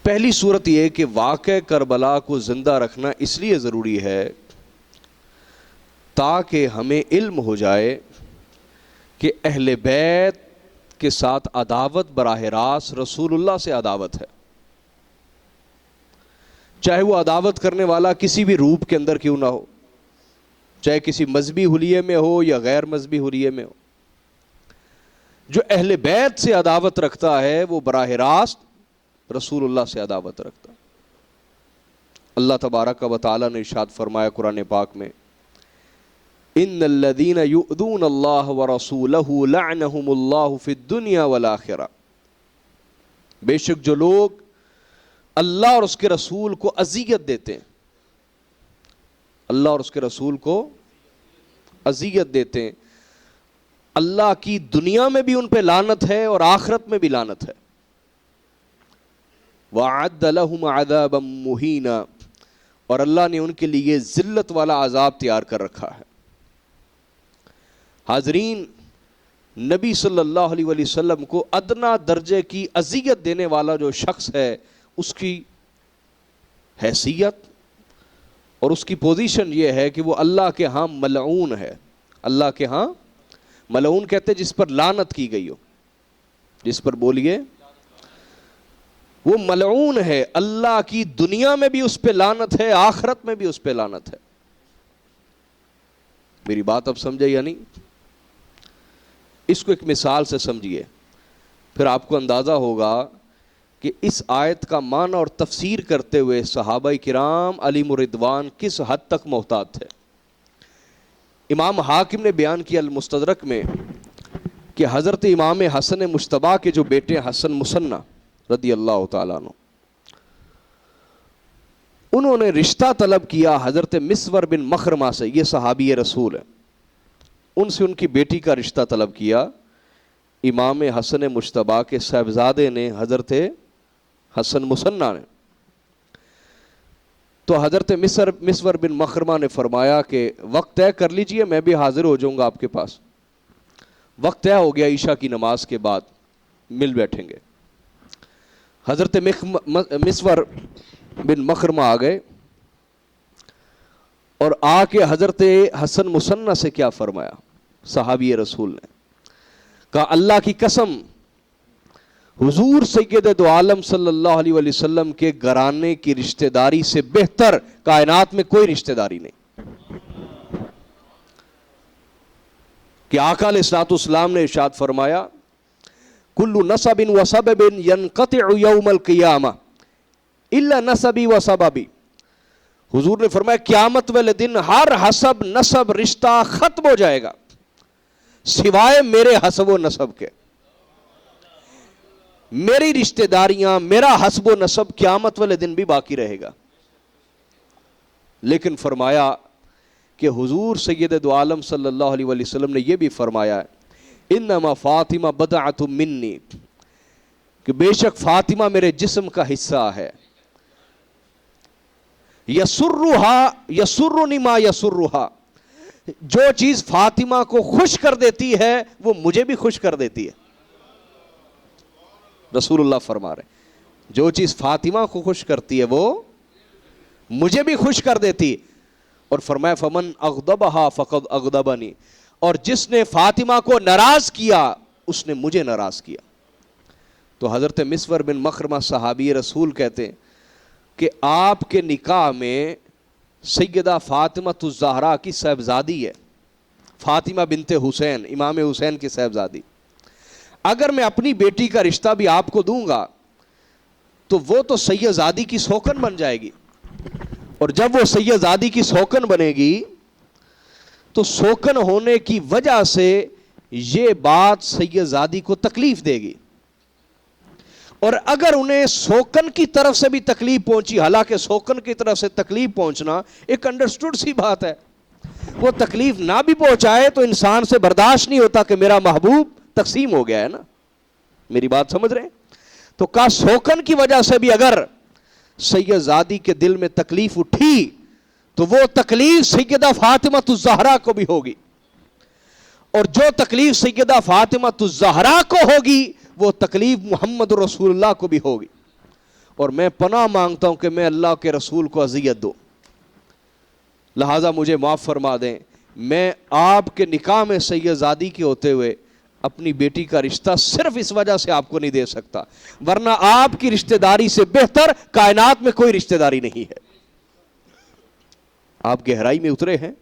پہلی صورت یہ کہ واقعہ کربلا کو زندہ رکھنا اس لیے ضروری ہے تاکہ ہمیں علم ہو جائے کہ اہل بیت کے ساتھ عداوت براہ راست رسول اللہ سے عداوت ہے، چاہے وہ عداوت کرنے والا کسی بھی روپ کے اندر کیوں نہ ہو، چاہے کسی مذہبی حلیے میں ہو یا غیر مذہبی حلیے میں ہو۔ جو اہل بیت سے عداوت رکھتا ہے وہ براہ راست رسول اللہ سے عداوت رکھتا ہے۔ اللہ تبارک و تعالیٰ نے ارشاد فرمایا قرآن پاک میں، ان الذین یؤذون اللہ ورسولہ لعنہم اللہ فی الدنیا والآخرہ، بے شک جو لوگ اللہ اور اس کے رسول کو اذیت دیتے ہیں، اللہ اور اس کے رسول کو اذیت دیتے ہیں، اللہ کی دنیا میں بھی ان پہ لعنت ہے اور آخرت میں بھی لعنت ہے۔ وَأَعَدَّ لَهُمْ عَذَابًا مُهِينًا، اور اللہ نے ان کے لیے ذلت والا عذاب تیار کر رکھا ہے۔ حاضرین، نبی صلی اللہ علیہ وسلم کو ادنا درجے کی اذیت دینے والا جو شخص ہے، اس کی حیثیت اور اس کی پوزیشن یہ ہے کہ وہ اللہ کے ہاں ملعون ہے۔ اللہ کے ہاں ملعون کہتے ہیں جس پر لعنت کی گئی ہو، جس پر بولیے وہ ملعون ہے، اللہ کی دنیا میں بھی اس پہ لعنت ہے، آخرت میں بھی اس پہ لعنت ہے۔ میری بات اب سمجھے یا نہیں؟ اس کو ایک مثال سے سمجھیے، پھر آپ کو اندازہ ہوگا کہ اس آیت کا معنی اور تفسیر کرتے ہوئے صحابہ کرام علیہم رضوان کس حد تک محتاط تھے۔ امام حاکم نے بیان کیا المستدرک میں کہ حضرت امام حسن مجتبیٰ کے جو بیٹے حسن مثنیٰ رضی اللہ تعالیٰ عنہ، انہوں نے رشتہ طلب کیا حضرت مسور بن مخرمہ سے، یہ صحابی رسول ہے، ان سے ان کی بیٹی کا رشتہ طلب کیا۔ امام حسن مجتبیٰ کے صاحبزادے نے، حضرت حسن مثنیٰ نے، تو حضرت مسور بن مخرمہ نے فرمایا کہ وقت طے کر لیجئے، میں بھی حاضر ہو جاؤں گا آپ کے پاس۔ وقت طے ہو گیا، عشاء کی نماز کے بعد مل بیٹھیں گے۔ حضرت مسور بن مخرمہ آ گئے اور آ کے حضرت حسن مثنیٰ سے کیا فرمایا؟ صحابی رسول نے کہا، اللہ کی قسم، حضور سید دو عالم صلی اللہ علیہ وسلم کے گھرانے کی رشتہ داری سے بہتر کائنات میں کوئی رشتہ داری نہیں۔ کہ آقا علیہ الصلوۃ والسلام نے ارشاد فرمایا، کل نسب و سبب ینقطع یوم القیامہ الا نسبی و سببی۔ حضور نے فرمایا قیامت والے دن ہر حسب نسب رشتہ ختم ہو جائے گا سوائے میرے حسب و نسب کے۔ میری رشتہ داریاں، میرا حسب و نسب قیامت والے دن بھی باقی رہے گا۔ لیکن فرمایا کہ حضور سید دو عالم صلی اللہ علیہ وسلم نے یہ بھی فرمایا ہے، انما فاطمہ بضعۃ منی، کہ بے شک فاطمہ میرے جسم کا حصہ ہے۔ یسرنی ما یسرھا، جو چیز فاطمہ کو خوش کر دیتی ہے وہ مجھے بھی خوش کر دیتی ہے۔ رسول اللہ فرما رہے ہیں جو چیز فاطمہ کو خوش کرتی ہے وہ مجھے بھی خوش کر دیتی۔ اور فرمایا فمن اغضبها فقد اغضبنی، اور جس نے فاطمہ کو ناراض کیا اس نے مجھے ناراض کیا۔ تو حضرت مسور بن مخرمہ صحابی رسول کہتے ہیں کہ آپ کے نکاح میں سیدہ فاطمہ الزہرا کی صاحبزادی ہے، فاطمہ بنت حسین، امام حسین کی صاحبزادی۔ اگر میں اپنی بیٹی کا رشتہ بھی آپ کو دوں گا تو وہ تو سیدزادی کی سوکن بن جائے گی، اور جب وہ سیدزادی کی سوکن بنے گی تو سوکن ہونے کی وجہ سے یہ بات سیدزادی کو تکلیف دے گی، اور اگر انہیں سوکن کی طرف سے بھی تکلیف پہنچی، حالانکہ سوکن کی طرف سے تکلیف پہنچنا ایک انڈرسٹوڈ سی بات ہے، وہ تکلیف نہ بھی پہنچائے تو انسان سے برداشت نہیں ہوتا کہ میرا محبوب تقسیم ہو گیا ہے نا۔ میری بات سمجھ رہے ہیں؟ تو کا سوکن کی وجہ سے بھی اگر سیدزادی کے دل میں تکلیف اٹھی تو وہ تکلیف سیدہ فاطمہ الزہرا کو بھی ہوگی، اور جو تکلیف سیدہ فاطمہ الزہرا کو ہوگی وہ تکلیف محمد رسول اللہ کو بھی ہوگی، اور میں پناہ مانگتا ہوں کہ میں اللہ کے رسول کو اذیت دوں، لہٰذا مجھے معاف فرما دیں، میں آپ کے نکاح میں سید زادی کے ہوتے ہوئے اپنی بیٹی کا رشتہ صرف اس وجہ سے آپ کو نہیں دے سکتا، ورنہ آپ کی رشتہ داری سے بہتر کائنات میں کوئی رشتہ داری نہیں ہے۔ آپ گہرائی میں اترے ہیں۔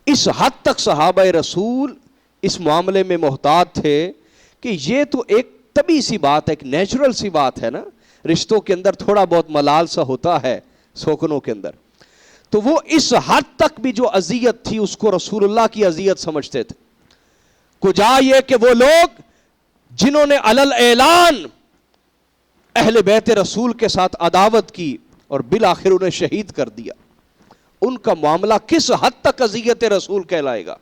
اس حد تک صحابہ رسول اس معاملے میں محتاط تھے کہ یہ تو ایک طبیعی سی بات ہے، ایک نیچرل سی بات ہے نا، رشتوں کے اندر تھوڑا بہت ملال سا ہوتا ہے سوکنوں کے اندر، تو وہ اس حد تک بھی جو اذیت تھی اس کو رسول اللہ کی اذیت سمجھتے تھے۔ کجا یہ کہ وہ لوگ جنہوں نے علل اعلان اہل بیت رسول کے ساتھ عداوت کی اور بالآخر انہیں شہید کر دیا، ان کا معاملہ کس حد تک اذیت رسول کہلائے گا۔